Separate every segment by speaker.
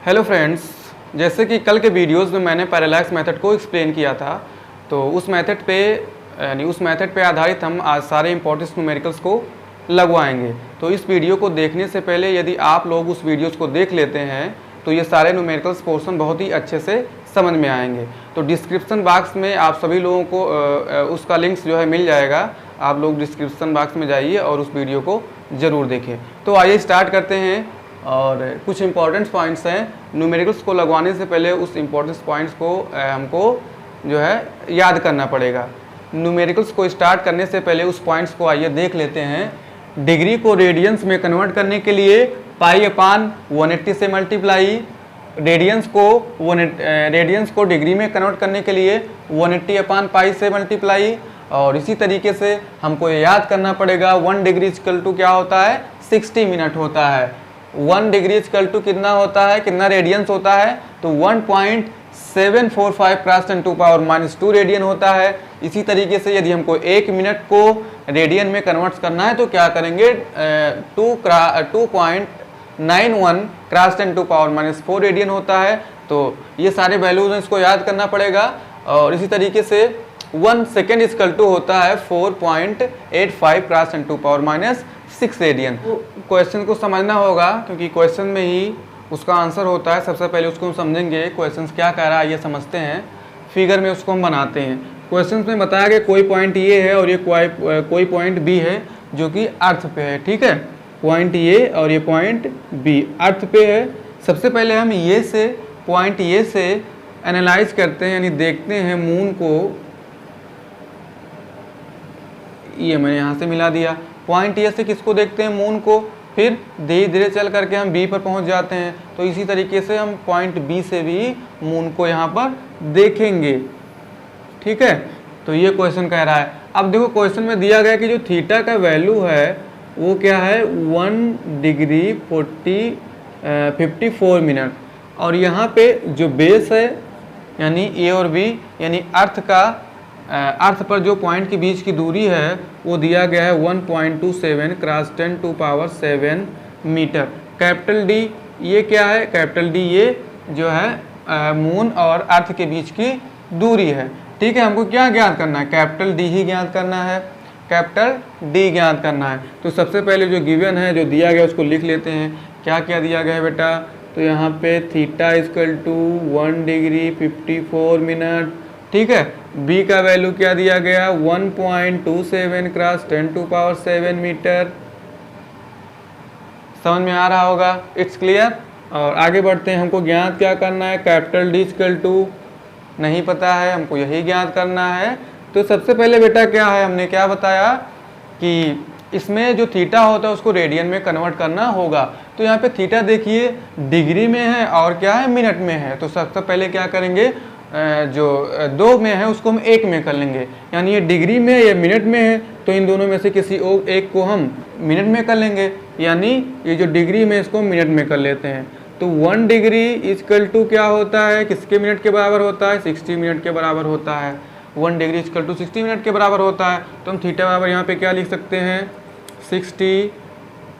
Speaker 1: Hello friends, जैसे कि कल के वीडियोस में मैंने पैरालैक्स मेथड को एक्सप्लेन किया था, तो उस मेथड पे आधारित हम आज सारे इंपॉर्टेंट न्यूमेरिकल्स को लगवाएंगे। तो इस वीडियो को देखने से पहले यदि आप लोग उस वीडियोस को देख लेते हैं तो ये सारे न्यूमेरिकल्स पोर्शन बहुत ही अच्छे से समझ में आएंगे। तो डिस्क्रिप्शन बॉक्स में आप सभी लोगों को उसका लिंक्स जो है मिल जाएगा। आप लोग डिस्क्रिप्शन बॉक्स में जाइए और उस वीडियो को ज़रूर देखें। तो आइए स्टार्ट करते हैं। और कुछ इंपॉर्टेंट पॉइंट्स हैं, न्यूमेरिकल्स को लगवाने से पहले उस इंपॉर्टेंट पॉइंट्स को हमको जो है याद करना पड़ेगा। न्यूमेरिकल्स को स्टार्ट करने से पहले उस पॉइंट्स को आइए देख लेते हैं। डिग्री को रेडियंस में कन्वर्ट करने के लिए पाई अपान 180 से मल्टीप्लाई, रेडियंस को डिग्री में कन्वर्ट करने के लिए 180 अपान पाई से मल्टीप्लाई। और इसी तरीके से हमको ये याद करना पड़ेगा 1 डिग्री इक्वल टू क्या होता है, 60 मिनट होता है। 1 डिग्री इक्वल टू कितना होता है, कितना रेडियंस होता है, तो 1.745 क्रॉस 10⁻⁻² रेडियन होता है। इसी तरीके से यदि हमको 1 मिनट को रेडियन में कन्वर्ट करना है तो क्या करेंगे, 2.91 क्रॉस 10⁻⁻4 रेडियन होता है। तो ये सारे वैल्यूज हैं, इसको याद करना पड़ेगा। और इसी तरीके से 1 सेकेंड इक्वल टू होता है 4.85 क्रॉस 10⁻⁻6 रेडियन। क्वेश्चन को समझना होगा क्योंकि क्वेश्चन में ही उसका आंसर होता है। सबसे पहले उसको हम समझेंगे क्वेश्चन क्या कह रहा है, ये समझते हैं, फिगर में उसको हम बनाते हैं। क्वेश्चन में बताया गया कोई पॉइंट ये है और ये कोई पॉइंट बी है जो कि अर्थ पे है, ठीक है। पॉइंट ए और ये पॉइंट बी अर्थ पे है। सबसे पहले हम पॉइंट ए से एनालाइज करते हैं, यानी देखते हैं मून को। ये मैंने यहाँ से मिला दिया। पॉइंट ए से किसको देखते हैं, मून को। फिर धीरे धीरे चल करके हम बी पर पहुँच जाते हैं। तो इसी तरीके से हम पॉइंट बी से भी मून को यहाँ पर देखेंगे, ठीक है। तो ये क्वेश्चन कह रहा है। अब देखो क्वेश्चन में दिया गया कि जो थीटा का वैल्यू है वो क्या है, 1 डिग्री 54 मिनट। और यहाँ पे जो बेस है यानी ए और बी, यानी अर्थ पर जो पॉइंट के बीच की दूरी है वो दिया गया है 1.27 क्रॉस 10⁻7 मीटर। कैपिटल डी ये क्या है, कैपिटल डी ये जो है मून और अर्थ के बीच की दूरी है, ठीक है। हमको क्या ज्ञात करना है, कैपिटल डी ही ज्ञात करना है, कैपिटल डी ज्ञात करना है। तो सबसे पहले जो गिवन है, जो दिया गया उसको लिख लेते हैं। क्या क्या दिया गया है बेटा, तो यहाँ पे theta equal to 1 degree 54 minute, ठीक है। बी का वैल्यू क्या दिया गया, 1.27 क्रॉस 10⁻7 मीटर। समझ में आ रहा होगा, इट्स क्लियर। और आगे बढ़ते हैं। हमको ज्ञात क्या करना है, कैपिटल डी इक्वल टू नहीं पता है, हमको यही ज्ञात करना है। तो सबसे पहले बेटा क्या है, हमने क्या बताया कि इसमें जो थीटा होता है उसको रेडियन में कन्वर्ट करना होगा। तो यहाँ पे थीटा देखिए डिग्री में है और क्या है, मिनट में है। तो सबसे पहले क्या करेंगे, जो 2 में है उसको हम 1 में कर लेंगे। यानी ये डिग्री में या मिनट में है तो इन दोनों में से किसी एक को हम मिनट में कर लेंगे। यानी ये जो डिग्री में इसको मिनट में कर लेते हैं। तो 1 डिग्री इक्वल टू क्या होता है, किसके मिनट के बराबर होता है, 60 मिनट के बराबर होता है। 1 डिग्री इक्वल टू 60 मिनट के बराबर होता है। तो हम थीटा बराबर यहाँ पे क्या लिख सकते हैं, 60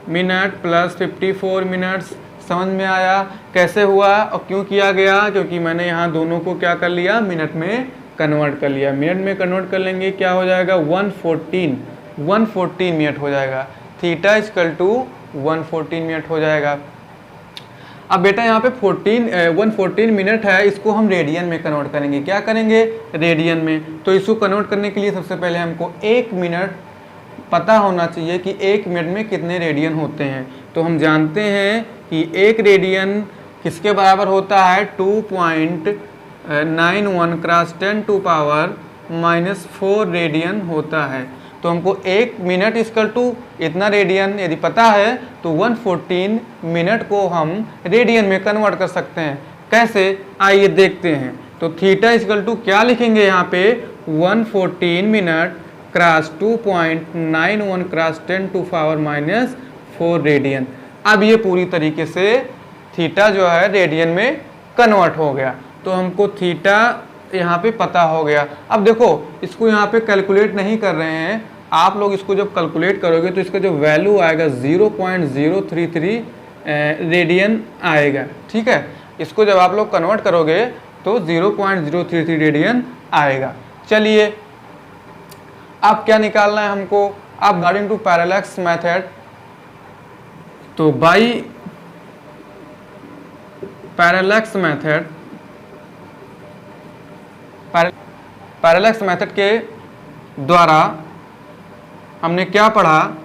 Speaker 1: मिनट प्लस 54 मिनट्स। समझ में आया कैसे हुआ और क्यों किया गया, क्योंकि मैंने यहाँ दोनों को क्या कर लिया, मिनट में कन्वर्ट कर लिया। मिनट में कन्वर्ट कर लेंगे क्या हो जाएगा, 114 मिनट हो जाएगा। थीटा इक्वल टू 114 मिनट हो जाएगा। अब बेटा यहाँ पे 114 मिनट है, इसको हम रेडियन में कन्वर्ट करेंगे। क्या करेंगे, रेडियन में। तो इसको कन्वर्ट करने के लिए सबसे पहले हमको 1 मिनट पता होना चाहिए कि 1 मिनट में कितने रेडियन होते हैं। तो हम जानते हैं कि 1 रेडियन किसके बराबर होता है, 2.91 क्रॉस 10⁻⁻4 रेडियन होता है। तो हमको 1 मिनट इक्वल टू इतना रेडियन यदि पता है तो 114 मिनट को हम रेडियन में कन्वर्ट कर सकते हैं। कैसे, आइए देखते हैं। तो थीटा इक्वल टू क्या लिखेंगे यहाँ पे, 114 मिनट क्रॉस 2.91 क्रॉस 10⁻⁻4 रेडियन। अब ये पूरी तरीके से थीटा जो है रेडियन में कन्वर्ट हो गया। तो हमको थीटा यहाँ पे पता हो गया। अब देखो इसको यहाँ पे कैलकुलेट नहीं कर रहे हैं, आप लोग इसको जब कैलकुलेट करोगे तो इसका जो वैल्यू आएगा 0.033 रेडियन आएगा, ठीक है। इसको जब आप लोग कन्वर्ट करोगे तो 0.033 रेडियन आएगा। चलिए अब क्या निकालना है हमको, अब अकॉर्डिंग टू पैरेलैक्स मेथड, तो by parallax method, parallax method के द्वारा हमने क्या पढ़ा,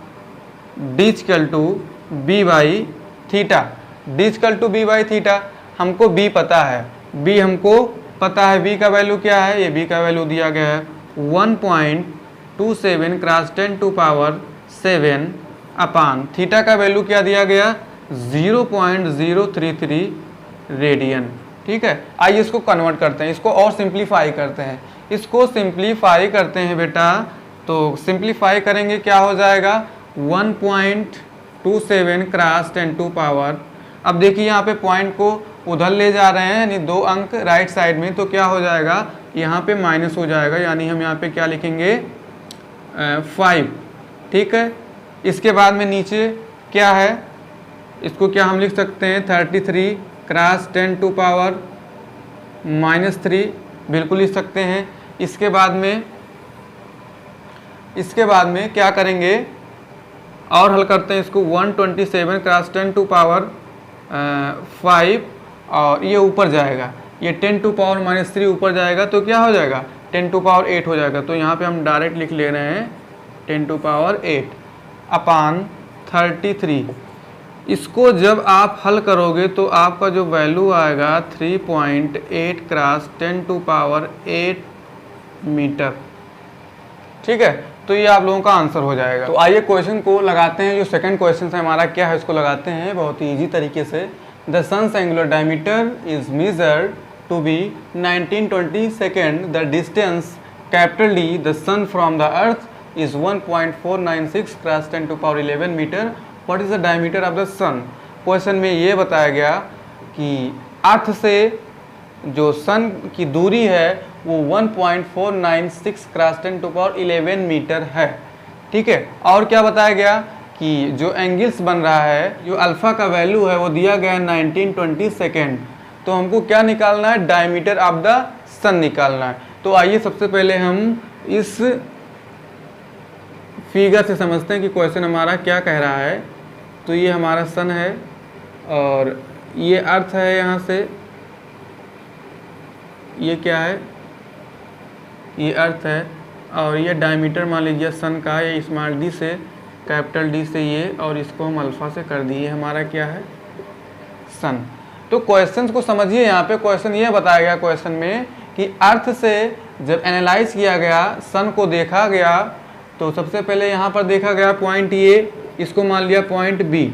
Speaker 1: d equal to B by theta. d equal to B by theta, हमको b पता है, b हमको पता है, b का वैल्यू क्या है, ये b का वैल्यू दिया गया है 1.27 क्रॉस 10⁻7 अपान थीटा का वैल्यू क्या दिया गया 0.033 रेडियन। ठीक है, आइए इसको कन्वर्ट करते हैं, इसको और सिंप्लीफाई करते हैं, इसको सिंप्लीफाई करते हैं बेटा। तो सिंप्लीफाई करेंगे क्या हो जाएगा 1.27 क्रॉस 10⁻। अब देखिए यहाँ पे पॉइंट को उधर ले जा रहे हैं, यानी 2 अंक राइट साइड में, तो क्या हो जाएगा यहाँ पे माइनस हो जाएगा, यानी हम यहाँ पे क्या लिखेंगे 5। ठीक है, इसके बाद में नीचे क्या है, इसको क्या हम लिख सकते हैं 33 क्रॉस 10⁻³ बिल्कुल लिख सकते हैं। इसके बाद में क्या करेंगे और हल करते हैं इसको 127 क्रॉस 10⁻5 और ये ऊपर जाएगा, ये 10⁻³ ऊपर जाएगा तो क्या हो जाएगा 10⁸ हो जाएगा। तो यहाँ पे हम डायरेक्ट लिख ले रहे हैं 10⁸ अपान 33। इसको जब आप हल करोगे तो आपका जो वैल्यू आएगा 3.8 क्रॉस 10⁸ मीटर। ठीक है, तो ये आप लोगों का आंसर हो जाएगा। तो आइए क्वेश्चन को लगाते हैं, जो सेकंड क्वेश्चन है हमारा क्या है इसको लगाते हैं बहुत ही ईजी तरीके से। The sun's angular diameter is measured to be 1920 second, the distance capital D the sun from the earth is 1.496 cross 10⁻11 metre. What is the diameter of the sun. Question में ये बताया गया कि अर्थ से जो सन की दूरी है वो 1.496 क्रॉस 10⁻11 मीटर है। ठीक है, और क्या बताया गया कि जो एंगल्स बन रहा है, जो अल्फा का वैल्यू है वो दिया गया है 1920 सेकेंड। तो हमको क्या निकालना है, डायमीटर ऑफ द सन निकालना है। तो आइए सबसे पहले हम इस फिगर से समझते हैं कि क्वेश्चन हमारा क्या कह रहा है। तो ये हमारा सन है और ये अर्थ है, यहाँ से ये क्या है, ये अर्थ है और ये डायमीटर मान लीजिए सन का, ये स्मॉल डी से कैपिटल डी से ये, और इसको हम अल्फा से कर दिए, हमारा क्या है सन। तो क्वेश्चन को समझिए, यहाँ पे क्वेश्चन ये बताया गया क्वेश्चन में कि अर्थ से जब एनालाइज किया गया, सन को देखा गया, तो सबसे पहले यहाँ पर देखा गया पॉइंट ए, इसको मान लिया पॉइंट बी।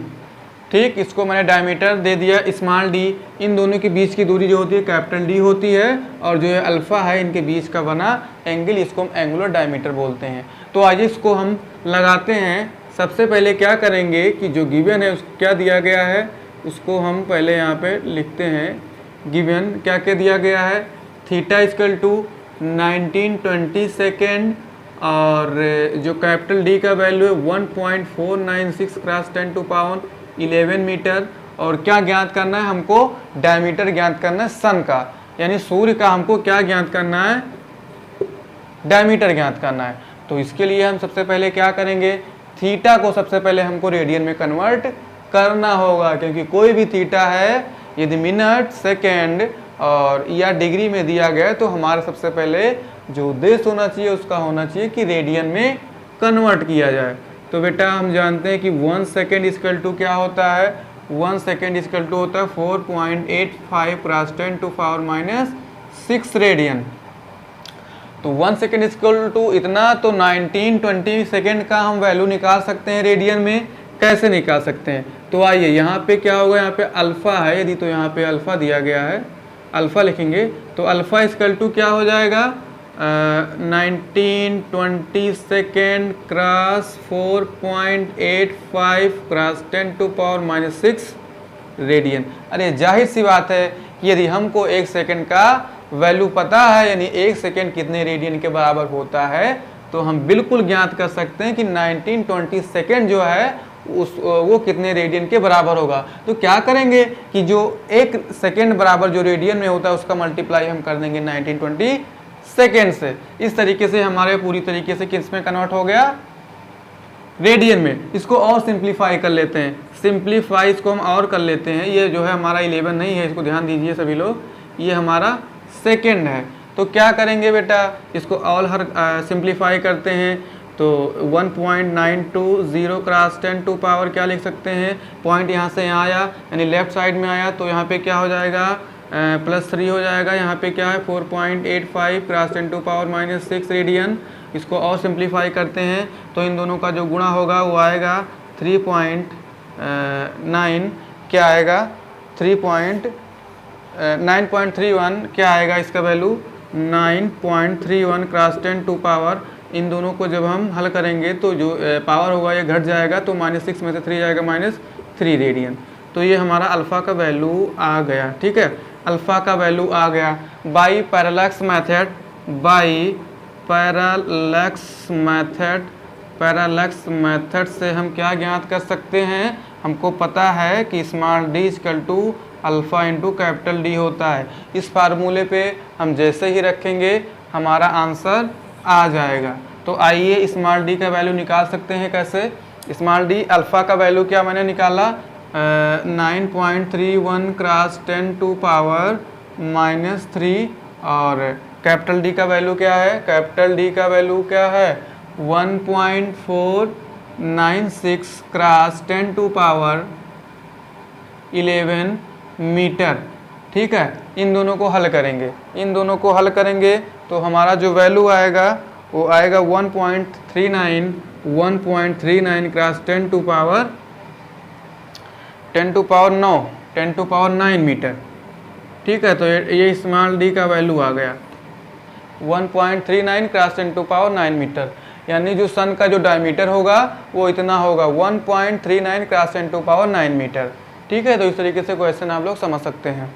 Speaker 1: ठीक, इसको मैंने डायमीटर दे दिया स्मॉल डी। इन दोनों के बीच की दूरी जो होती है कैपिटल डी होती है, और जो है अल्फा है इनके बीच का बना एंगल, इसको हम एंगुलर डायमीटर बोलते हैं। तो आज इसको हम लगाते हैं। सबसे पहले क्या करेंगे कि जो गिवन है उसको क्या दिया गया है उसको हम पहले यहाँ पे लिखते हैं। गिवन क्या क्या दिया गया है, थीटा इक्वल टू 1920 सेकेंड, और जो कैपिटल डी का वैल्यू है 1.496 क्रॉस 10⁻11 मीटर। और क्या ज्ञात करना है हमको, डायमीटर ज्ञात करना है सन का, यानी सूर्य का हमको क्या ज्ञात करना है, डायमीटर ज्ञात करना है। तो इसके लिए हम सबसे पहले क्या करेंगे, थीटा को सबसे पहले हमको रेडियन में कन्वर्ट करना होगा, क्योंकि कोई भी थीटा है यदि मिनट, सेकेंड और या डिग्री में दिया गया है तो हमारा सबसे पहले जो उद्देश्य होना चाहिए उसका होना चाहिए कि रेडियन में कन्वर्ट किया जाए। तो बेटा हम जानते हैं कि 1 सेकेंड इक्वल टू क्या होता है, 1 सेकेंड इक्वल टू होता है 4.85 क्रॉस 10⁻⁻6 रेडियन। तो 1 सेकेंड इक्वल टू इतना, तो 1920 सेकेंड का हम वैल्यू निकाल सकते हैं रेडियन में। कैसे निकाल सकते हैं, तो आइए यहाँ पे क्या होगा, यहाँ पे अल्फा है यदि, तो यहाँ पे अल्फा दिया गया है, अल्फा लिखेंगे। तो अल्फा इक्वल टू क्या हो जाएगा 1920 सेकेंड क्रॉस 4.85 क्रॉस 10⁻⁻6 रेडियन। अरे जाहिर सी बात है कि यदि हमको 1 सेकेंड का वैल्यू पता है, यानी 1 सेकेंड कितने रेडियन के बराबर होता है, तो हम बिल्कुल ज्ञात कर सकते हैं कि 1920 सेकेंड जो है वो कितने रेडियन के बराबर होगा। तो क्या करेंगे कि जो 1 सेकेंड बराबर जो रेडियन में होता है उसका मल्टीप्लाई हम कर देंगे 1920 सेकेंड से। इस तरीके से हमारे पूरी तरीके से किस में कन्वर्ट हो गया, रेडियन में। इसको और सिंप्लीफाई कर लेते हैं, सिंप्लीफाई इसको हम और कर लेते हैं। ये जो है हमारा 11 नहीं है, इसको ध्यान दीजिए सभी लोग, ये हमारा सेकेंड है। तो क्या करेंगे बेटा, इसको और सिंप्लीफाई करते हैं तो 1.920 क्रॉस 10 टू पावर क्या लिख सकते हैं, पॉइंट यहाँ से यहाँ आया यानी लेफ्ट साइड में आया तो यहाँ पे क्या हो जाएगा +3 हो जाएगा। यहाँ पे क्या है 4.85 क्रॉस 10 टू पावर -6 रेडियन। इसको और सिंप्लीफाई करते हैं तो इन दोनों का जो गुणा होगा वो आएगा 3.9 क्या आएगा 9.31 क्या आएगा इसका वैल्यू 9.31 क्रॉस 10 टू पावर। इन दोनों को जब हम हल करेंगे तो जो पावर होगा ये घट जाएगा तो -6 में से 3 जाएगा -3 रेडियन। तो ये हमारा अल्फ़ा का वैल्यू आ गया। ठीक है, अल्फ़ा का वैल्यू आ गया। बाई पैरेलैक्स मेथड से हम क्या ज्ञात कर सकते हैं, हमको पता है कि small d equal to alpha into capital D होता है। इस फार्मूले पे हम जैसे ही रखेंगे हमारा आंसर आ जाएगा। तो आइए स्मॉल d का वैल्यू निकाल सकते हैं। कैसे, स्मॉल d अल्फ़ा का वैल्यू क्या मैंने निकाला 9.31 क्रॉस 10 टू पावर -3 और कैपिटल D का वैल्यू क्या है, कैपिटल D का वैल्यू क्या है 1.496 क्रॉस 10 टू पावर 11 मीटर। ठीक है, इन दोनों को हल करेंगे, इन दोनों को हल करेंगे तो हमारा जो वैल्यू आएगा वो आएगा 1.39 क्रॉस 10 टू पावर 9 मीटर। ठीक है, तो ये स्मॉल d का वैल्यू आ गया 1.39 क्रॉस 10 टू पावर 9 मीटर। यानी जो सन का जो डायमीटर होगा वो इतना होगा 1.39 क्रॉस 10 टू पावर 9 मीटर। ठीक है, तो इस तरीके से क्वेश्चन आप लोग समझ सकते हैं।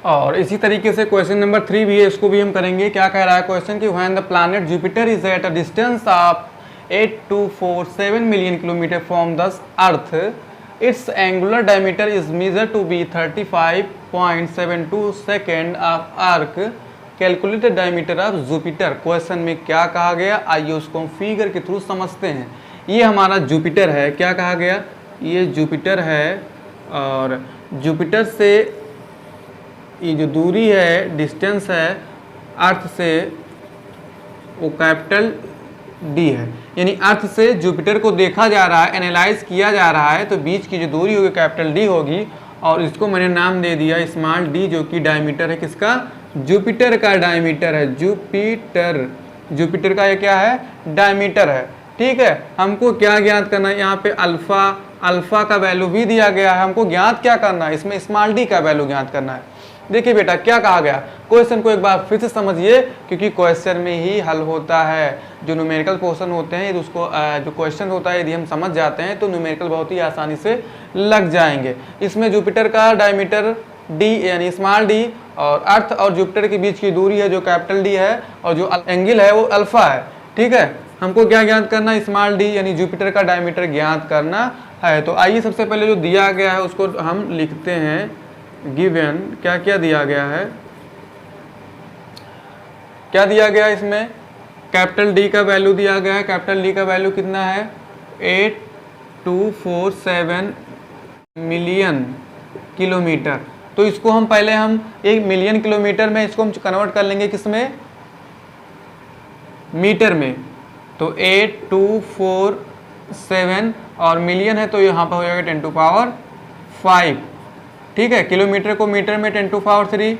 Speaker 1: और इसी तरीके से क्वेश्चन नंबर 3 भी है, इसको भी हम करेंगे। क्या कह रहा है क्वेश्चन कि when the planet Jupiter is at a distance of 8247 million kilometre from the earth, its angular diameter is measure to be 35.72 second of arc, calculate diameter of Jupiter. Question में क्या कहा गया, आइए उसको हम फिगर के through समझते हैं। ये हमारा जुपिटर है, क्या कहा गया, ये जुपिटर है और जुपिटर से ये जो दूरी है, डिस्टेंस है अर्थ से, वो कैपिटल D है। यानी अर्थ से जुपिटर को देखा जा रहा है, एनालाइज किया जा रहा है, तो बीच की जो दूरी होगी कैपिटल D होगी और इसको मैंने नाम दे दिया स्मॉल d, जो कि डायमीटर है किसका, जुपिटर का डायमीटर है। जुपिटर का ये क्या है, डायमीटर है। ठीक है, हमको क्या ज्ञात करना है, यहाँ पे अल्फा का वैल्यू भी दिया गया है, हमको ज्ञात क्या करना है, इसमें स्मॉल d का वैल्यू ज्ञात करना है। देखिए बेटा क्या कहा गया, क्वेश्चन को एक बार फिर से समझिए क्योंकि क्वेश्चन में ही हल होता है। जो न्यूमेरिकल क्वेश्चन होते हैं, उसको जो क्वेश्चन होता है यदि हम समझ जाते हैं तो न्यूमेरिकल बहुत ही आसानी से लग जाएंगे। इसमें जुपिटर का डायमीटर d यानी स्मॉल d और अर्थ और जुपिटर के बीच की दूरी है जो कैपिटल D है और जो एंगल है वो अल्फा है। ठीक है, हमको क्या ज्ञात करना है, स्मॉल d यानी जुपिटर का डायमीटर ज्ञात करना है। तो आइए सबसे पहले जो दिया गया है उसको हम लिखते हैं। गिवन क्या क्या दिया गया है, क्या दिया गया इसमें, कैपिटल D का वैल्यू दिया गया है। कैपिटल D का वैल्यू कितना है 8247 मिलियन किलोमीटर। तो इसको हम पहले हम 1 मिलियन किलोमीटर में इसको हम कन्वर्ट कर लेंगे किसमें, मीटर में। तो 8247 और मिलियन है तो यहाँ पर हो जाएगा 10 टू पावर 5। ठीक है, किलोमीटर को मीटर में 10 टू पावर 3,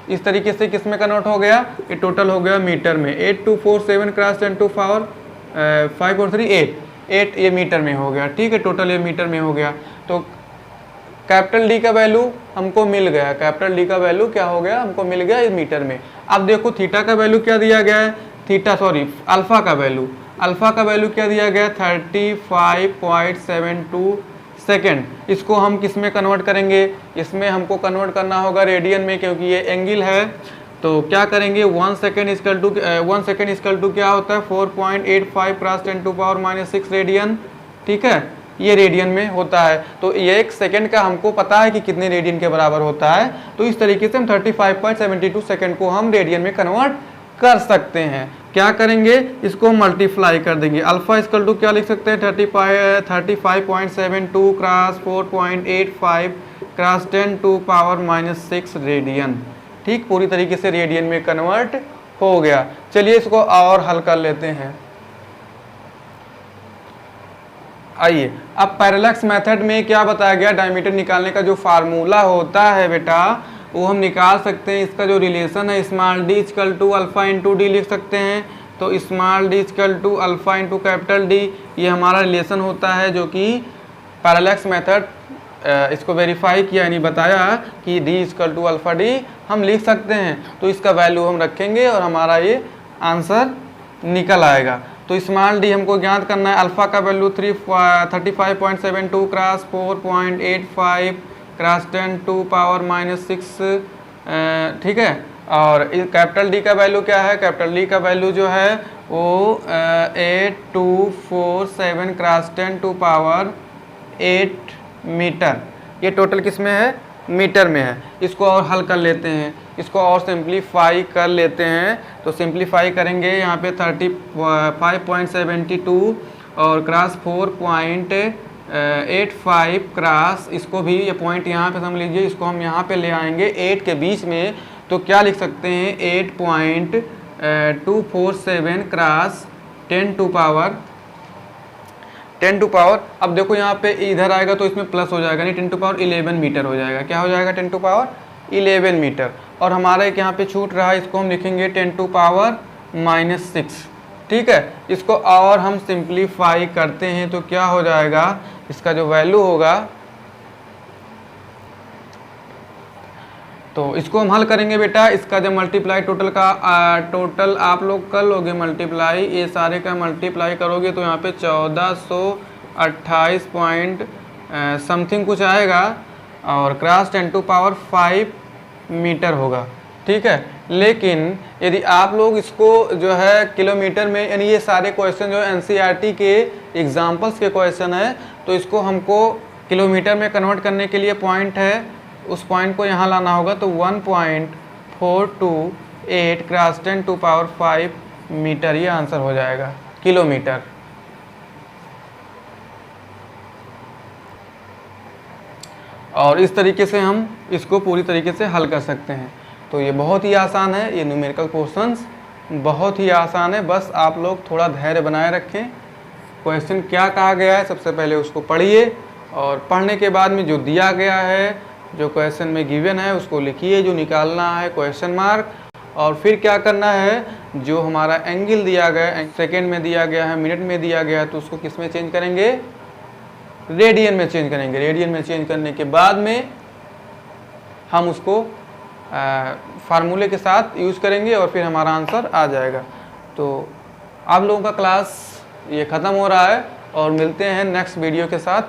Speaker 1: इस तरीके से किस में कन्वर्ट हो गया, ये टोटल हो गया मीटर में। 8247 क्रॉस 10 टू पावर 5 और 3 8 ये मीटर में हो गया। ठीक है, टोटल ये मीटर में हो गया। तो कैपिटल D का वैल्यू हमको मिल गया, कैपिटल D का वैल्यू क्या हो गया, हमको मिल गया इस मीटर में। अब देखो थीटा का वैल्यू क्या दिया गया है, अल्फा का वैल्यू क्या दिया गया 35.72 सेकेंड। इसको हम किस में कन्वर्ट करेंगे, इसमें हमको कन्वर्ट करना होगा रेडियन में, क्योंकि ये एंगल है तो क्या करेंगे, 1 सेकेंड इक्वल टू क्या होता है 4.85 क्रॉस 10⁻⁻6 रेडियन। ठीक है, ये रेडियन में होता है। तो ये 1 सेकेंड का हमको पता है कि कितने रेडियन के बराबर होता है। तो इस तरीके से हम 35.72 सेकेंड को हम रेडियन में कन्वर्ट कर सकते हैं। क्या करेंगे, इसको मल्टीप्लाई कर देंगे। अल्फा इक्वल टू क्या लिख सकते हैं 35.72 क्रॉस 4.85 क्रॉस 10⁻⁻6 रेडियन। ठीक, पूरी तरीके से रेडियन में कन्वर्ट हो गया। चलिए इसको और हल कर लेते हैं। आइए, अब पैरेलैक्स मेथड में क्या बताया गया, डायमीटर निकालने का जो फार्मूला होता है बेटा वो हम निकाल सकते हैं। इसका जो रिलेशन है small D equal to alpha into D लिख सकते हैं। तो small D equal to alpha into capital D, ये हमारा रिलेशन होता है जो कि पैरेलैक्स मेथड इसको वेरीफाई किया, यानी बताया कि D equal to alpha D हम लिख सकते हैं। तो इसका वैल्यू हम रखेंगे और हमारा ये आंसर निकल आएगा। तो स्मॉल डी हमको ज्ञात करना है, अल्फा का वैल्यू 35.72 क्रॉस 4.85 क्रॉस 10⁻⁻6। ठीक है, और कैपिटल डी का वैल्यू क्या है, कैपिटल डी का वैल्यू जो है वो 8247 क्रॉस 10⁻8 मीटर। ये टोटल किस में है, मीटर में है। इसको और हल कर लेते हैं, इसको और सिंप्लीफाई कर लेते हैं। तो सिंप्लीफाई करेंगे, यहाँ पे 35.72 और क्रॉस 4.85 क्रॉस, इसको भी ये पॉइंट यहाँ पे समझ लीजिए, इसको हम यहाँ पे ले आएंगे 8 के बीच में। तो क्या लिख सकते हैं 8.247 क्रॉस 10⁻, अब देखो यहाँ पे इधर आएगा तो इसमें प्लस हो जाएगा, नहीं 10⁻11 मीटर हो जाएगा। क्या हो जाएगा 10⁻11 मीटर। और हमारा एक यहाँ पे छूट रहा है, इसको हम लिखेंगे 10⁻⁻6। ठीक है, इसको और हम सिंप्लीफाई करते हैं तो क्या हो जाएगा, इसका जो वैल्यू होगा, तो इसको हम हल करेंगे बेटा। इसका जब मल्टीप्लाई टोटल आप लोग कर लोगे मल्टीप्लाई, ये सारे का मल्टीप्लाई करोगे तो यहाँ पे 1428 पॉइंट समथिंग कुछ आएगा और क्रॉस 10⁻5 मीटर होगा। ठीक है, लेकिन यदि आप लोग इसको जो है किलोमीटर में, यानी ये सारे क्वेश्चन जो एनसीईआरटी के एग्जाम्पल्स के क्वेश्चन है, तो इसको हमको किलोमीटर में कन्वर्ट करने के लिए पॉइंट है, उस पॉइंट को यहाँ लाना होगा। तो 1.428 क्रॉस 10⁻5 मीटर, ये आंसर हो जाएगा किलोमीटर। और इस तरीके से हम इसको पूरी तरीके से हल कर सकते हैं। तो ये बहुत ही आसान है, ये न्यूमेरिकल क्वेश्चंस बहुत ही आसान है। बस आप लोग थोड़ा धैर्य बनाए रखें। क्वेश्चन क्या कहा गया है सबसे पहले उसको पढ़िए, और पढ़ने के बाद में जो दिया गया है, जो क्वेश्चन में गिवन है उसको लिखिए, जो निकालना है क्वेश्चन मार्क। और फिर क्या करना है, जो हमारा एंगल दिया गया है, सेकेंड में दिया गया है, मिनट में दिया गया है, तो उसको किस में चेंज करेंगे, रेडियन में चेंज करेंगे। रेडियन में चेंज करने के बाद में हम उसको फार्मूले के साथ यूज़ करेंगे और फिर हमारा आंसर आ जाएगा। तो आप लोगों का क्लास ये ख़त्म हो रहा है और मिलते हैं नेक्स्ट वीडियो के साथ।